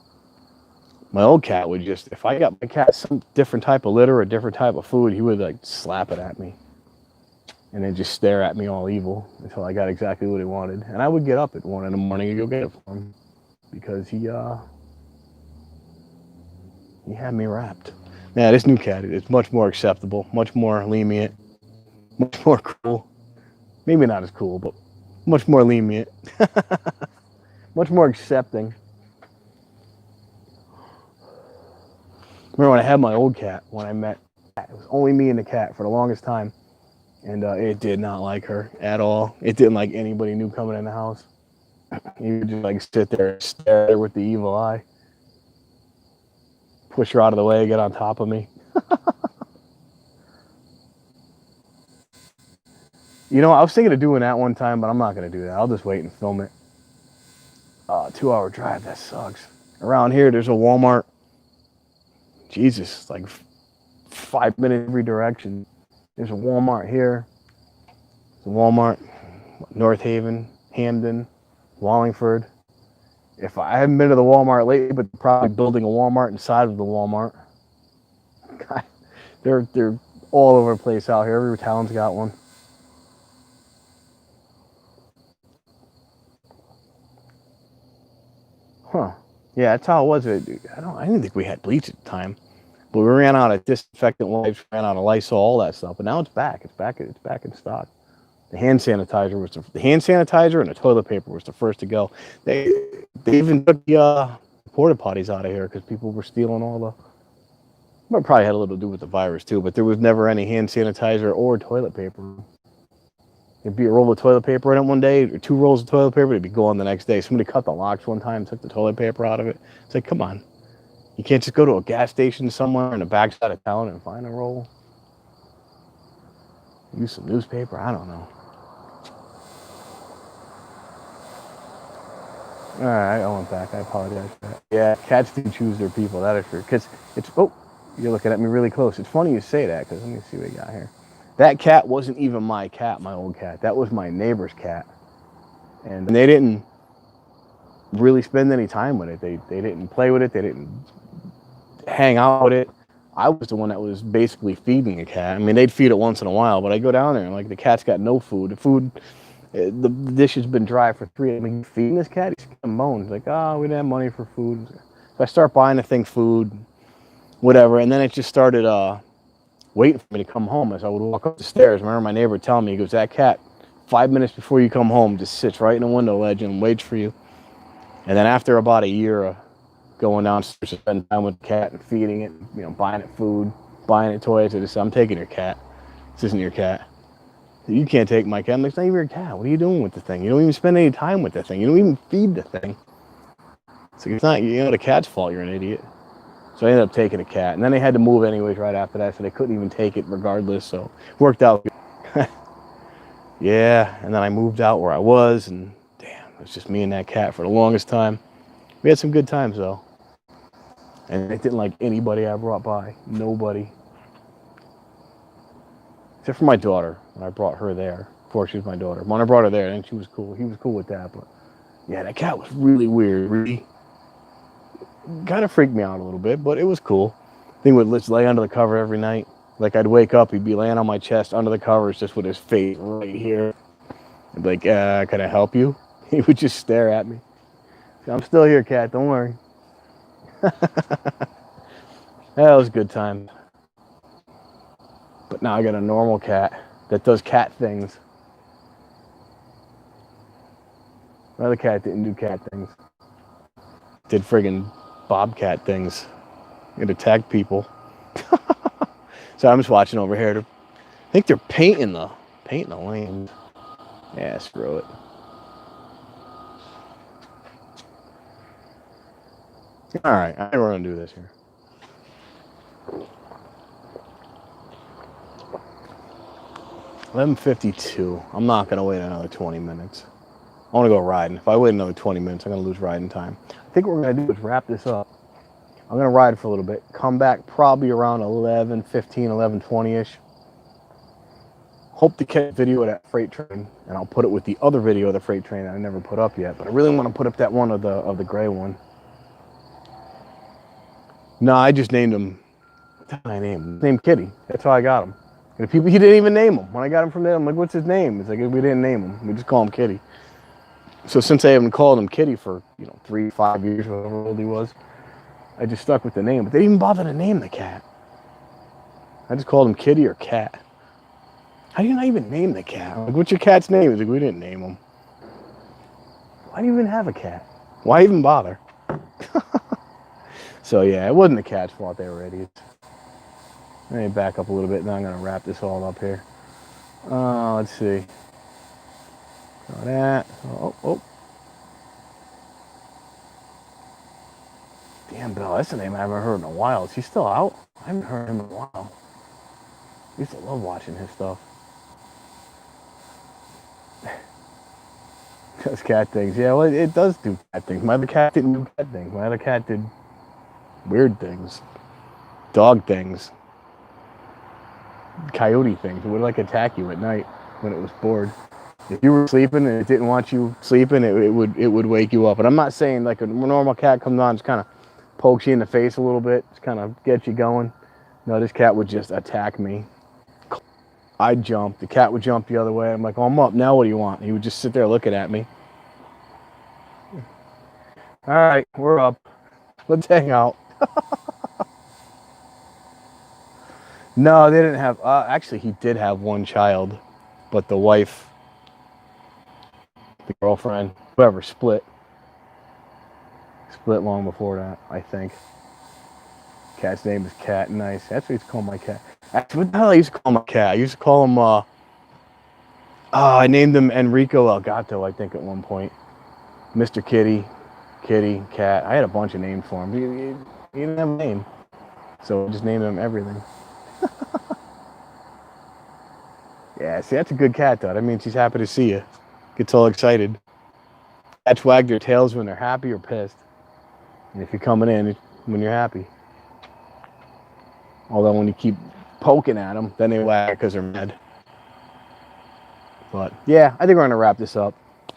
Speaker 2: My old cat would just, if I got my cat some different type of litter or different type of food, he would like slap it at me. And then just stare at me all evil until I got exactly what he wanted. And I would get up at 1 in the morning and go get it for him. Because he You had me wrapped. Yeah, this new cat is much more acceptable, much more lenient, much more cool. Maybe not as cool, but much more lenient. Much more accepting. Remember when I had my old cat, when I met, it was only me and the cat for the longest time. And it did not like her at all. It didn't like anybody new coming in the house. He would just like sit there and stare at her with the evil eye. Push her out of the way, get on top of me. You know, I was thinking of doing that one time, but I'm not going to do that. I'll just wait and film it. 2-hour drive, that sucks. Around here, there's a Walmart. Jesus, like 5 minutes every direction. There's a Walmart here. There's a Walmart, North Haven, Hamden, Wallingford. If I haven't been to the Walmart lately, but probably building a Walmart inside of the Walmart. God, they're all over the place out here. Every town's got one. Huh. Yeah, that's how it was. I didn't think we had bleach at the time. But we ran out of disinfectant wipes, ran out of Lysol, all that stuff. But now it's back. It's back in stock. The hand sanitizer was the hand sanitizer, and the toilet paper was the first to go. They even took the porta potties out of here because people were stealing all the. Well, it probably had a little to do with the virus too, but there was never any hand sanitizer or toilet paper. There'd be a roll of toilet paper in it one day, or 2 rolls of toilet paper. It'd be gone the next day. Somebody cut the locks one time, took the toilet paper out of it. It's like, come on, you can't just go to a gas station somewhere in the backside of town and find a roll. Use some newspaper. I don't know. All right, I went back. I apologize for that. Yeah, cats do choose their people. That is true. Because it's, oh, you're looking at me really close. It's funny you say that because let me see what we got here. That cat wasn't even my cat, my old cat. That was my neighbor's cat. And they didn't really spend any time with it. They didn't play with it. They didn't hang out with it. I was the one that was basically feeding the cat. I mean, they'd feed it once in a while, but I go down there and like the cat's got no food. The dish has been dry for 3 days. I mean, feeding this cat, he's gonna moan. He's like, oh, we didn't have money for food. So I start buying the thing food, whatever, and then it just started waiting for me to come home as I would walk up the stairs. I remember my neighbor telling me, he goes, that cat, 5 minutes before you come home, just sits right in the window ledge and waits for you. And then after about a year of going downstairs to spend time with the cat and feeding it, you know, buying it food, buying it toys, I just said, I'm taking your cat. This isn't your cat. You can't take my cat. I'm like, it's not even your cat. What are you doing with the thing? You don't even spend any time with the thing. You don't even feed the thing. So it's not, you know, the cat's fault. You're an idiot. So I ended up taking a cat. And then they had to move anyways right after that, so they couldn't even take it regardless. So it worked out good. Yeah, and then I moved out where I was, and damn, it was just me and that cat for the longest time. We had some good times, though. And it didn't like anybody I brought by. Nobody. Except for my daughter, when I brought her there. Before she was my daughter. When I brought her there, then she was cool. He was cool with that, but yeah, that cat was really weird. Really kind of freaked me out a little bit, but it was cool. Thing would just lay under the cover every night. Like I'd wake up, he'd be laying on my chest under the covers just with his face right here. I'd be like, can I help you? He would just stare at me. I'm still here, cat, don't worry. That was a good time. But now I got a normal cat that does cat things. My other cat didn't do cat things. Did friggin' bobcat things. It attacked people. So I'm just watching over here. I think they're painting the lane. Yeah, screw it. All right, I think we're gonna do this here. $11:52. I'm not gonna wait another 20 minutes. I want to go riding. If I wait another 20 minutes, I'm gonna lose riding time. I think what we're gonna do is wrap this up. I'm gonna ride for a little bit. Come back probably around 11:15, 11:20ish. Hope to catch a video of that freight train, and I'll put it with the other video of the freight train that I never put up yet. But I really want to put up that one of the gray one. No, I just named him. What did I name him? Named Kitty. That's how I got him. And the people, he didn't even name him. When I got him from there, I'm like, what's his name? It's like, we didn't name him. We just call him Kitty. So since I haven't called him Kitty for 3 to 5 years, however old he was, I just stuck with the name, but they didn't even bother to name the cat. I just called him Kitty or Cat. How do you not even name the cat? I'm like, what's your cat's name? He's like, we didn't name him. Why do you even have a cat? Why even bother? So yeah, it wasn't the cat's fault. They were idiots. Let me back up a little bit. Now I'm going to wrap this all up here. Let's see. Got that. Oh. Damn, Bill, that's a name I haven't heard in a while. Is he still out? I haven't heard him in a while. I used to love watching his stuff. Does cat things. Yeah, well, it does do cat things. My other cat didn't do cat things. My other cat did weird things. Dog things. Coyote things. It would like attack you at night when it was bored. If you were sleeping and it didn't want you sleeping, it would wake you up. And I'm not saying like a normal cat comes on, just kind of pokes you in the face a little bit, just kind of gets you going. No, this cat would just attack me. I'd jump. The cat would jump the other way. I'm like, oh, I'm up. Now what do you want? He would just sit there looking at me. All right, we're up. Let's hang out. No, they didn't have... actually, he did have one child, but the wife, the girlfriend, whoever, split. Split long before that, I think. Cat's name is Cat. Nice. That's what I used to call my cat. Actually, what the hell I used to call my cat? I used to call him... I named him Enrico Elgato, I think, at one point. Mr. Kitty, Cat. I had a bunch of names for him. He didn't have a name. So I just named him everything. Yeah, see, that's a good cat, though. That means she's happy to see you. Gets all excited. Cats wag their tails when they're happy or pissed. And if you're coming in, when you're happy. Although when you keep poking at them, then they wag because they're mad. But, yeah, I think we're going to wrap this up.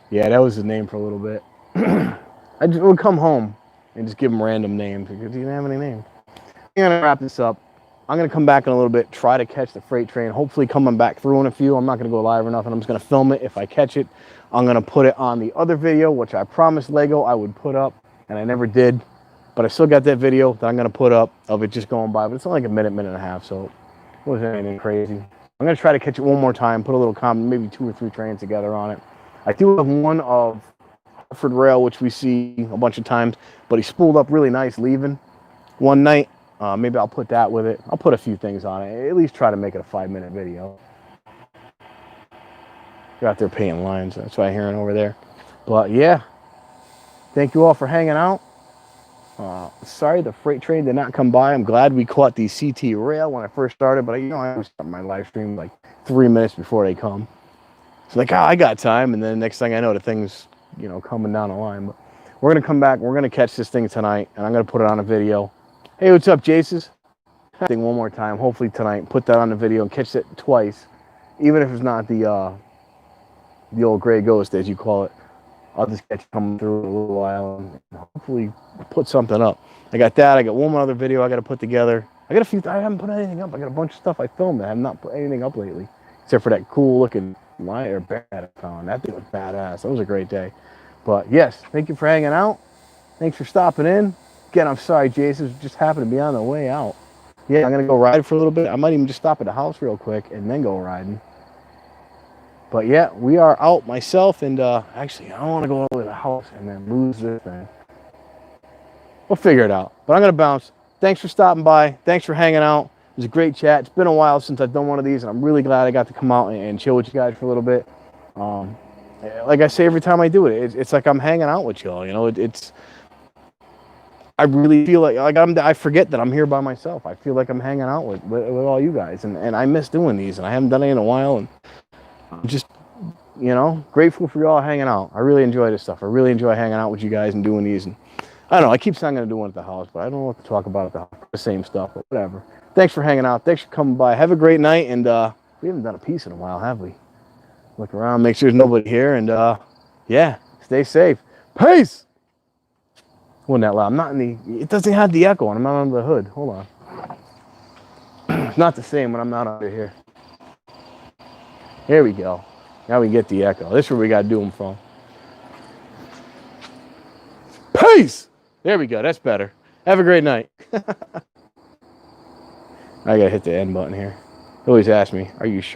Speaker 2: Yeah, that was his name for a little bit. I just would come home and just give him random names because he didn't have any names. I'm going to wrap this up. I'm going to come back in a little bit, try to catch the freight train, hopefully coming back through in a few. I'm not going to go live or nothing. I'm just going to film it. If I catch it, I'm going to put it on the other video, which I promised Lego I would put up, and I never did. But I still got that video that I'm going to put up of it just going by. But it's only like a minute and a half, so it wasn't anything crazy. I'm going to try to catch it one more time, put a little comment, maybe 2 or 3 trains together on it. I do have one of Hartford Rail, which we see a bunch of times, but he spooled up really nice leaving one night. Maybe I'll put that with it. I'll put a few things on it. At least try to make it a 5-minute video. You're out there paying lines. That's what I'm hearing over there. But yeah, thank you all for hanging out. Sorry the freight train did not come by. I'm glad we caught the CT rail when I first started, but I always start my live stream like 3 minutes before they come. It's like, I got time, and then next thing I know, the thing's coming down the line. But we're gonna come back. We're gonna catch this thing tonight, and I'm gonna put it on a video. Hey, what's up, Jaces? I think one more time, hopefully tonight, put that on the video and catch it twice, even if it's not the old gray ghost, as you call it. I'll just catch it coming through in a little while and hopefully put something up. I got that. I got one more other video I got to put together. I got a few. I haven't put anything up. I got a bunch of stuff I filmed. I have not put anything up lately, except for that cool looking lion or bat I found. That thing was badass. That was a great day. But yes, thank you for hanging out. Thanks for stopping in. Again, I'm sorry, Jason. Just happened to be on the way out. Yeah, I'm gonna go ride for a little bit. I might even just stop at the house real quick and then go riding. But yeah, we are out, myself, and actually, I don't want to go over to the house and then lose this thing. We'll figure it out. But I'm going to bounce. Thanks for stopping by. Thanks for hanging out. It was a great chat. It's been a while since I've done one of these, and I'm really glad I got to come out and chill with you guys for a little bit. Like I say every time I do it, it's like I'm hanging out with y'all. I really feel like I forget that I'm here by myself. I feel like I'm hanging out with all you guys, and I miss doing these, and I haven't done it in a while, and I'm just, grateful for y'all hanging out. I really enjoy this stuff. I really enjoy hanging out with you guys and doing these. And I don't know, I keep saying I'm going to do one at the house, but I don't know what to talk about at the house. The same stuff, but whatever. Thanks for hanging out. Thanks for coming by. Have a great night. And we haven't done a piece in a while, have we? Look around, make sure there's nobody here. And yeah, stay safe. Peace! Wasn't that loud? I'm not it doesn't have the echo, and I'm not under the hood. Hold on. It's not the same when I'm not under here. Here we go. Now we get the echo. This is where we got to do them from. Peace! There we go. That's better. Have a great night. I gotta hit the end button here. He always ask me, are you sure